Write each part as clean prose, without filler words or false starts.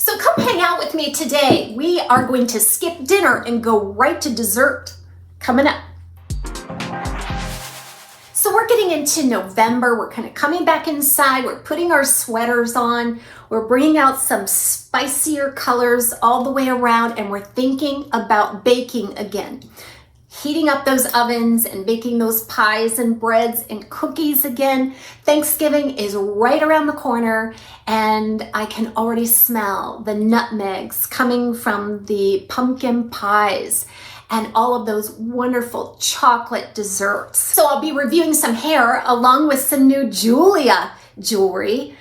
So come hang out with me today. We are going to skip dinner and go right to dessert coming up. So we're getting into November. We're kind of coming back inside. We're putting our sweaters on. We're bringing out some spicier colors all the way around, and we're thinking about baking again. Heating up those ovens and baking those pies and breads and cookies again. Thanksgiving is right around the corner, and I can already smell the nutmegs coming from the pumpkin pies and all of those wonderful chocolate desserts. So I'll be reviewing some hair along with some new Jeulia jewelry.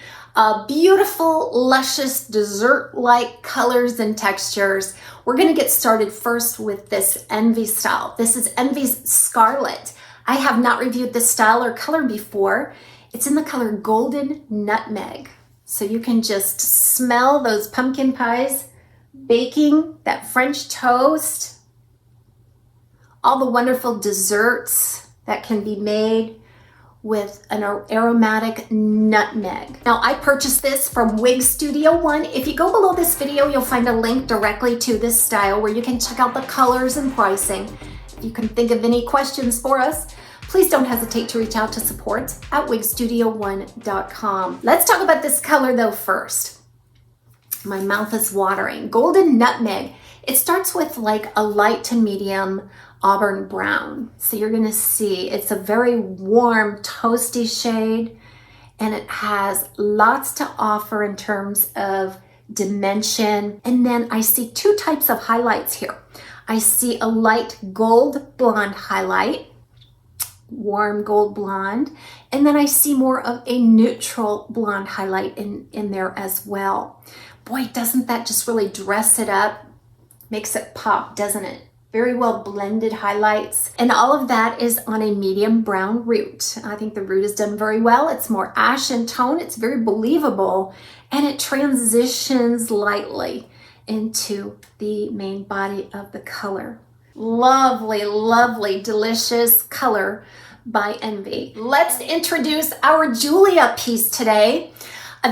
Beautiful, luscious, dessert-like colors and textures. We're gonna get started first with this Envy style. This is Envy's Scarlet. I have not reviewed this style or color before. It's in the color Golden Nutmeg. So you can just smell those pumpkin pies baking, that French toast, all the wonderful desserts that can be made with an aromatic nutmeg. Now, I purchased this from Wig Studio One. If you go below this video, you'll find a link directly to this style where you can check out the colors and pricing. If you can think of any questions for us, please don't hesitate to reach out to support at wigstudio1.com. Let's talk about this color though first. My mouth is watering. Golden Nutmeg. It starts with like a light to medium auburn brown. So you're gonna see it's a very warm, toasty shade, and it has lots to offer in terms of dimension. And then I see two types of highlights here. I see a light gold blonde highlight, warm gold blonde, and then I see more of a neutral blonde highlight in there as well. Boy, doesn't that just really dress it up? Makes it pop, doesn't it? Very well blended highlights. And all of that is on a medium brown root. I think the root is done very well. It's more ashen tone. It's very believable. And it transitions lightly into the main body of the color. Lovely, lovely, delicious color by Envy. Let's introduce our Jeulia piece today.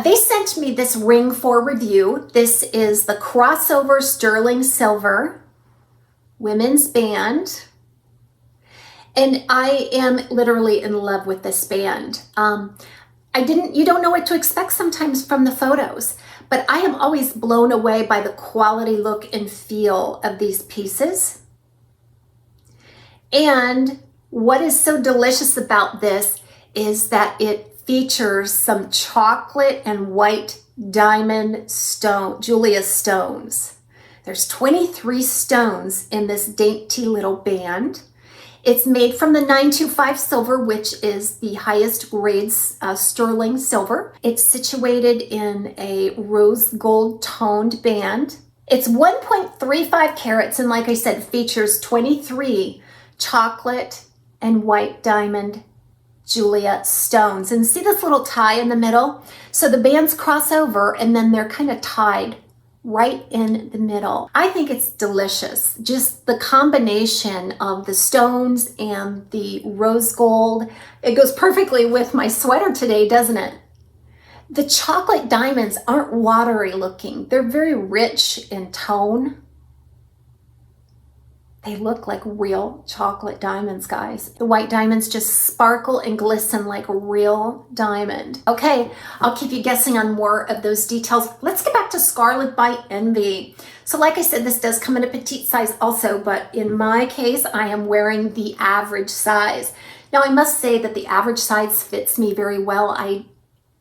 They sent me this ring for review. This is the Crossover Sterling Silver women's band, and I am literally in love with this band. You don't know what to expect sometimes from the photos, but I am always blown away by the quality, look, and feel of these pieces. And what is so delicious about this is that it features some chocolate and white diamond stone, Jeulia stones. There's 23 stones in this dainty little band. It's made from the 925 silver, which is the highest grade sterling silver. It's situated in a rose gold toned band. It's 1.35 carats, and like I said, features 23 chocolate and white diamond Jeulia stones. And see this little tie in the middle? So the bands cross over and then they're kind of tied right in the middle. I think it's delicious. Just the combination of the stones and the rose gold. It goes perfectly with my sweater today, doesn't it? The chocolate diamonds aren't watery looking. They're very rich in tone. They look like real chocolate diamonds, guys. The white diamonds just sparkle and glisten like a real diamond. Okay, I'll keep you guessing on more of those details. Let's get back to Scarlet by Envy. So like I said, this does come in a petite size also, but in my case, I am wearing the average size. Now I must say that the average size fits me very well. I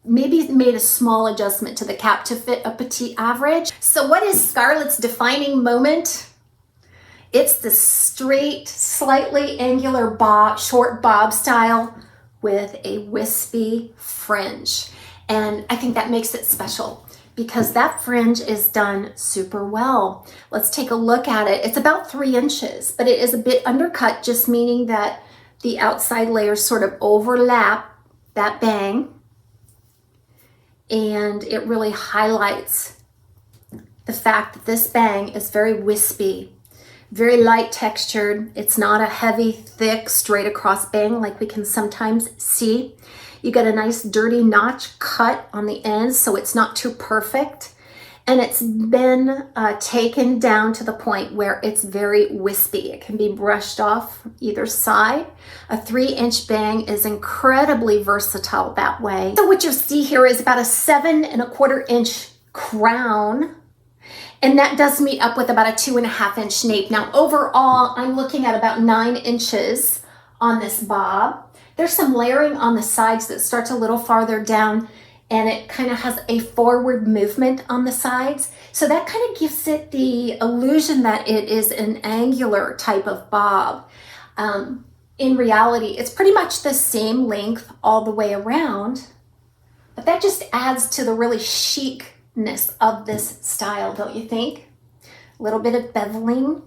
maybe made a small adjustment to the cap to fit a petite average. So what is Scarlett's defining moment? It's the straight, slightly angular bob, short bob style with a wispy fringe. And I think that makes it special because that fringe is done super well. Let's take a look at it. It's about 3 inches, but it is a bit undercut, just meaning that the outside layers sort of overlap that bang. And it really highlights the fact that this bang is very wispy. Very light textured. It's not a heavy, thick, straight across bang like we can sometimes see. You get a nice dirty notch cut on the ends, so it's not too perfect. and it's been taken down to the point where it's very wispy. It can be brushed off either side. A 3-inch bang is incredibly versatile that way. So what you'll see here is about a 7 1/4-inch crown, and that does meet up with about a 2.5-inch nape. Now overall, I'm looking at about 9 inches on this bob. There's some layering on the sides that starts a little farther down, and it kind of has a forward movement on the sides. So that kind of gives it the illusion that it is an angular type of bob. In reality, it's pretty much the same length all the way around, but that just adds to the really chicness of this style, don't you think? A little bit of beveling.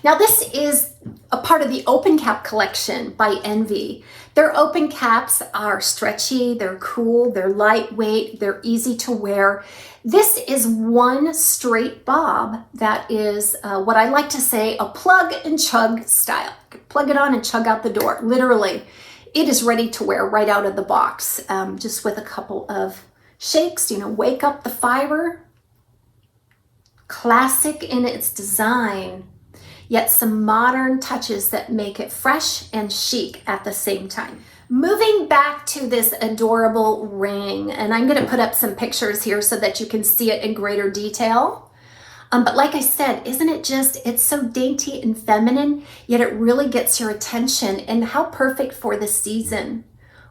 Now this is a part of the open cap collection by Envy. Their open caps are stretchy, they're cool, they're lightweight, they're easy to wear. This is one straight bob that is what I like to say a plug and chug style. Plug it on and chug out the door, literally. It is ready to wear right out of the box, just with a couple of shakes, you know, wake up the fiber. Classic in its design, yet some modern touches that make it fresh and chic at the same time. Moving back to this adorable ring, and I'm going to put up some pictures here so that you can see it in greater detail. But like I said, isn't it just, it's so dainty and feminine, yet it really gets your attention, and how perfect for the season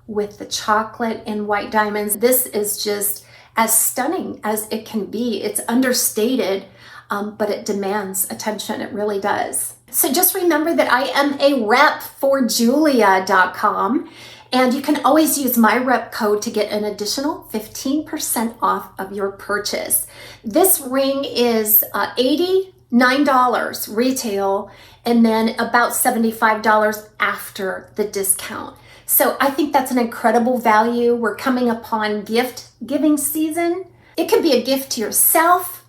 with the chocolate and white diamonds. This is just as stunning as it can be. It's understated, but it demands attention. It really does. So just remember that I am a rep for Jeulia.com, and you can always use my rep code to get an additional 15% off of your purchase. This ring is $89 retail, and then about $75 after the discount. So I think that's an incredible value. We're coming upon gift giving season. It can be a gift to yourself,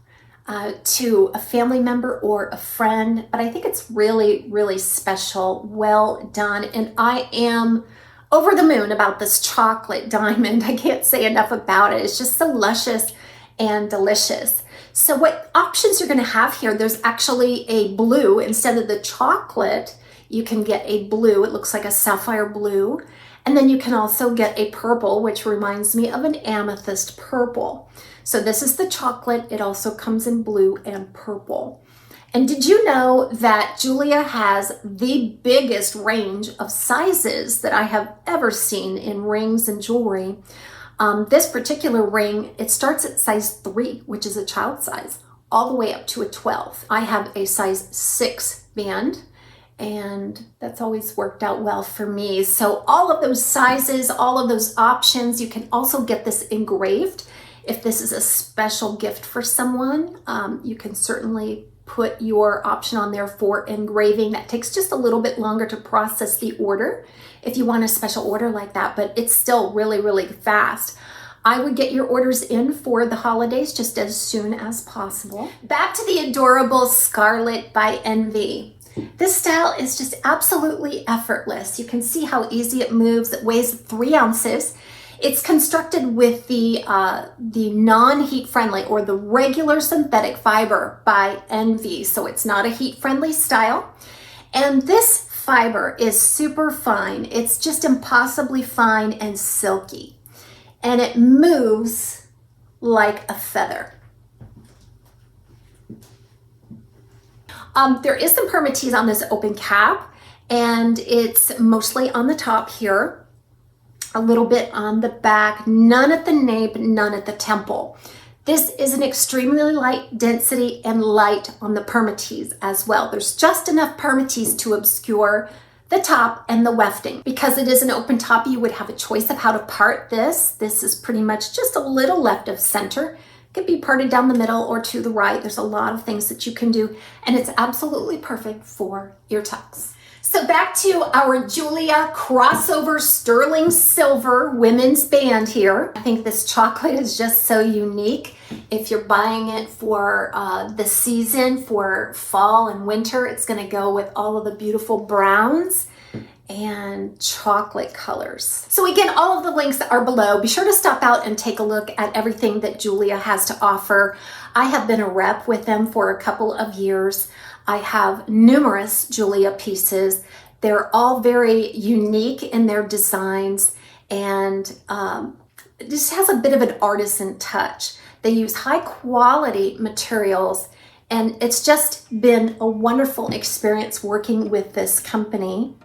to a family member or a friend, but I think it's really, really special. Well done. And I am over the moon about this chocolate diamond. I can't say enough about it. It's just so luscious and delicious. So what options you're going to have here, there's actually a blue. Instead of the chocolate, you can get a blue. It looks like a sapphire blue. And then you can also get a purple, which reminds me of an amethyst purple. So this is the chocolate. It also comes in blue and purple. And did you know that Jeulia has the biggest range of sizes that I have ever seen in rings and jewelry? This particular ring, it starts at size 3, which is a child size, all the way up to a 12. I have a size 6 band, and that's always worked out well for me. So all of those sizes, all of those options, you can also get this engraved. If this is a special gift for someone, you can certainly put your option on there for engraving. That takes just a little bit longer to process the order if you want a special order like that, but it's still really, really fast. I would get your orders in for the holidays just as soon as possible. Back to the adorable Scarlett by Envy. This style is just absolutely effortless. You can see how easy it moves. It weighs 3 ounces. It's constructed with the non-heat friendly or the regular synthetic fiber by Envy. So it's not a heat friendly style. And this fiber is super fine. It's just impossibly fine and silky. And it moves like a feather. There is some permatease on this open cap, and it's mostly on the top here. A little bit on the back, none at the nape, none at the temple. This is an extremely light density and light on the permatease as well. There's just enough permatease to obscure the top and the wefting. Because it is an open top, you would have a choice of how to part this. This is pretty much just a little left of center. It could be parted down the middle or to the right. There's a lot of things that you can do, and it's absolutely perfect for ear tucks. So back to our Jeulia crossover sterling silver women's band here. I think this chocolate is just so unique. If you're buying it for the season, for fall and winter, it's gonna go with all of the beautiful browns and chocolate colors. So again, all of the links are below. Be sure to stop out and take a look at everything that Jeulia has to offer. I have been a rep with them for a couple of years. I have numerous Jeulia pieces. They're all very unique in their designs, and it just has a bit of an artisan touch. They use high quality materials, and it's just been a wonderful experience working with this company.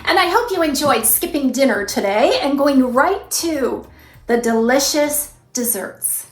And I hope you enjoyed skipping dinner today and going right to the delicious desserts.